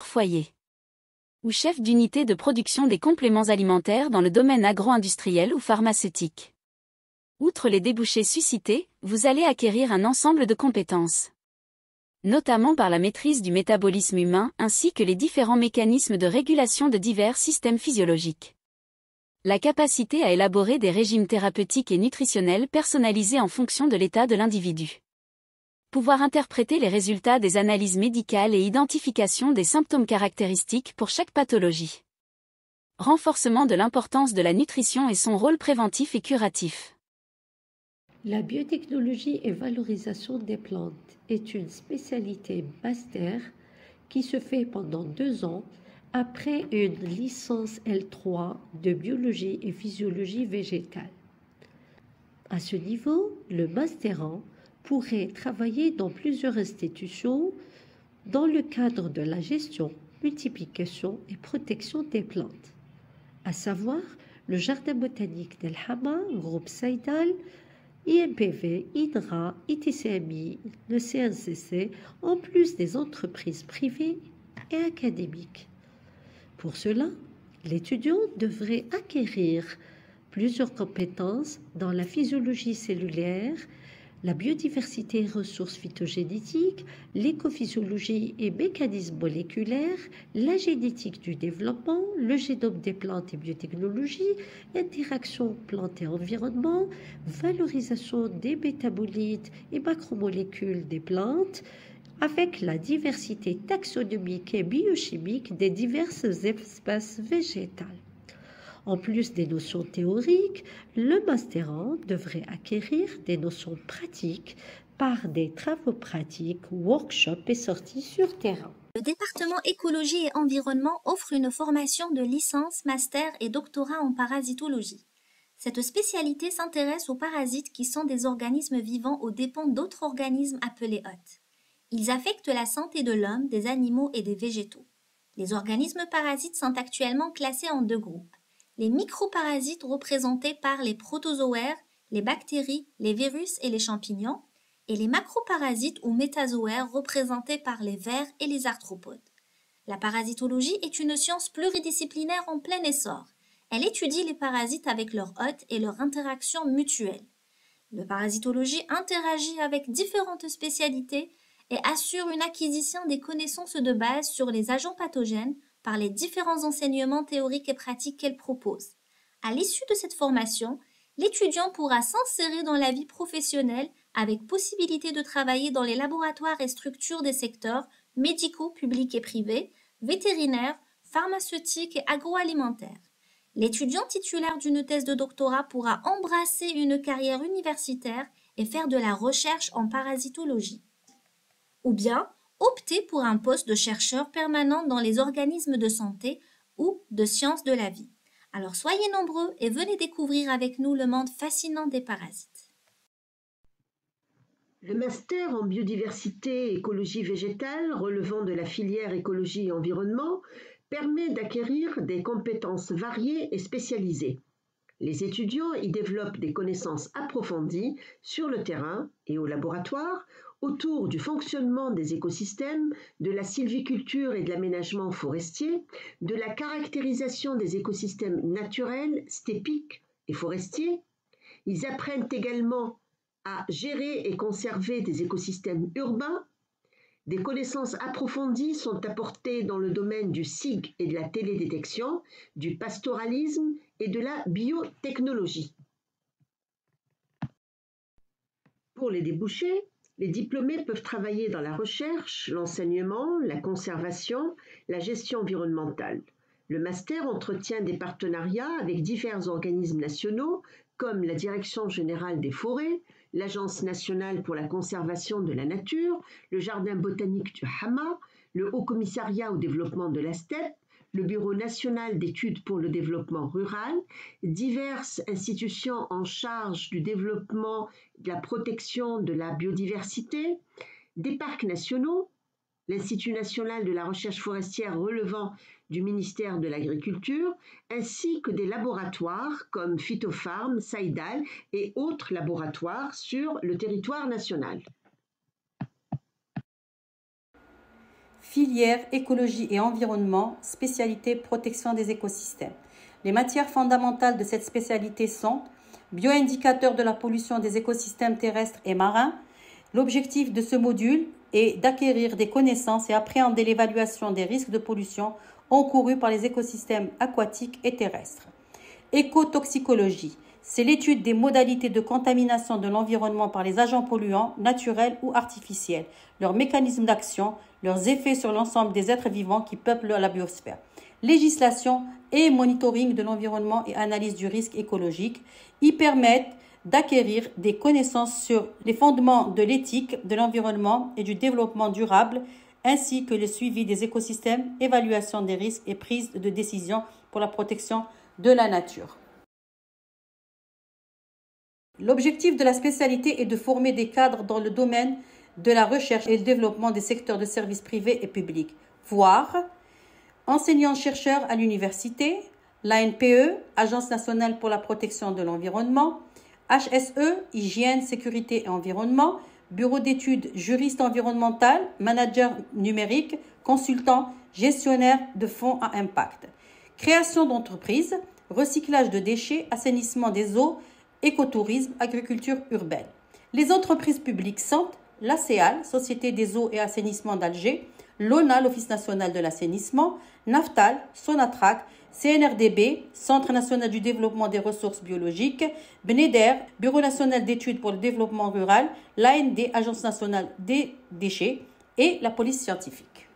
foyer ou chef d'unité de production des compléments alimentaires dans le domaine agro-industriel ou pharmaceutique. Outre les débouchés suscités, vous allez acquérir un ensemble de compétences, notamment par la maîtrise du métabolisme humain ainsi que les différents mécanismes de régulation de divers systèmes physiologiques. La capacité à élaborer des régimes thérapeutiques et nutritionnels personnalisés en fonction de l'état de l'individu. Pouvoir interpréter les résultats des analyses médicales et identification des symptômes caractéristiques pour chaque pathologie. Renforcement de l'importance de la nutrition et son rôle préventif et curatif. La biotechnologie et valorisation des plantes est une spécialité master qui se fait pendant 2 ans après une licence L3 de biologie et physiologie végétale. À ce niveau, le masterand pourrait travailler dans plusieurs institutions dans le cadre de la gestion, multiplication et protection des plantes, à savoir le Jardin botanique d'El Hama, groupe Saïdal, IMPV, INRA, ITCMI, le CNCC, en plus des entreprises privées et académiques. Pour cela, l'étudiant devrait acquérir plusieurs compétences dans la physiologie cellulaire, la biodiversité et ressources phytogénétiques, l'écophysiologie et mécanismes moléculaires, la génétique du développement, le génome des plantes et biotechnologie, interaction plantes et environnement, valorisation des métabolites et macromolécules des plantes, avec la diversité taxonomique et biochimique des diverses espèces végétales. En plus des notions théoriques, le masterand devrait acquérir des notions pratiques par des travaux pratiques, workshops et sorties sur terrain. Le département écologie et environnement offre une formation de licence, master et doctorat en parasitologie. Cette spécialité s'intéresse aux parasites qui sont des organismes vivants aux dépens d'autres organismes appelés hôtes. Ils affectent la santé de l'homme, des animaux et des végétaux. Les organismes parasites sont actuellement classés en 2 groupes. Les microparasites représentés par les protozoaires, les bactéries, les virus et les champignons, et les macroparasites ou métazoaires représentés par les vers et les arthropodes. La parasitologie est une science pluridisciplinaire en plein essor. Elle étudie les parasites avec leurs hôtes et leur interaction mutuelle. La parasitologie interagit avec différentes spécialités et assure une acquisition des connaissances de base sur les agents pathogènes par les différents enseignements théoriques et pratiques qu'elle propose. À l'issue de cette formation, l'étudiant pourra s'insérer dans la vie professionnelle avec possibilité de travailler dans les laboratoires et structures des secteurs médicaux, publics et privés, vétérinaires, pharmaceutiques et agroalimentaires. L'étudiant titulaire d'une thèse de doctorat pourra embrasser une carrière universitaire et faire de la recherche en parasitologie. Ou bien opter pour un poste de chercheur permanent dans les organismes de santé ou de sciences de la vie. Alors soyez nombreux et venez découvrir avec nous le monde fascinant des parasites. Le master en biodiversité et écologie végétale relevant de la filière écologie et environnement permet d'acquérir des compétences variées et spécialisées. Les étudiants y développent des connaissances approfondies sur le terrain et au laboratoire autour du fonctionnement des écosystèmes, de la sylviculture et de l'aménagement forestier, de la caractérisation des écosystèmes naturels, stépiques et forestiers. Ils apprennent également à gérer et conserver des écosystèmes urbains. Des connaissances approfondies sont apportées dans le domaine du SIG et de la télédétection, du pastoralisme et de la biotechnologie. Pour les débouchés, les diplômés peuvent travailler dans la recherche, l'enseignement, la conservation, la gestion environnementale. Le master entretient des partenariats avec divers organismes nationaux comme la Direction générale des forêts, l'Agence nationale pour la conservation de la nature, le Jardin botanique du Hama, le Haut Commissariat au développement de la steppe, le Bureau national d'études pour le développement rural, diverses institutions en charge du développement et de la protection de la biodiversité, des parcs nationaux, l'Institut national de la recherche forestière relevant du ministère de l'Agriculture, ainsi que des laboratoires comme Phytopharm, Saïdal et autres laboratoires sur le territoire national. Filière écologie et environnement, spécialité protection des écosystèmes. Les matières fondamentales de cette spécialité sont bioindicateurs de la pollution des écosystèmes terrestres et marins. L'objectif de ce module est d'acquérir des connaissances et appréhender l'évaluation des risques de pollution encourus par les écosystèmes aquatiques et terrestres. Écotoxicologie, c'est l'étude des modalités de contamination de l'environnement par les agents polluants naturels ou artificiels, leurs mécanismes d'action, leurs effets sur l'ensemble des êtres vivants qui peuplent la biosphère. Législation et monitoring de l'environnement et analyse du risque écologique y permettent d'acquérir des connaissances sur les fondements de l'éthique, de l'environnement et du développement durable, ainsi que le suivi des écosystèmes, évaluation des risques et prise de décision pour la protection de la nature. L'objectif de la spécialité est de former des cadres dans le domaine de la recherche et le développement des secteurs de services privés et publics, voire enseignants-chercheurs à l'université, l'ANPE, Agence nationale pour la protection de l'environnement, HSE, Hygiène, Sécurité et Environnement, Bureau d'études juriste environnemental, manager numérique, consultant, gestionnaire de fonds à impact. Création d'entreprises, recyclage de déchets, assainissement des eaux, écotourisme, agriculture urbaine. Les entreprises publiques sont l'ACEAL, Société des eaux et assainissement d'Alger, l'ONA, l'Office national de l'assainissement, Naftal, Sonatrach, CNRDB, Centre national du développement des ressources biologiques, BNEDER, Bureau national d'études pour le développement rural, l'AND, Agence nationale des déchets, et la police scientifique.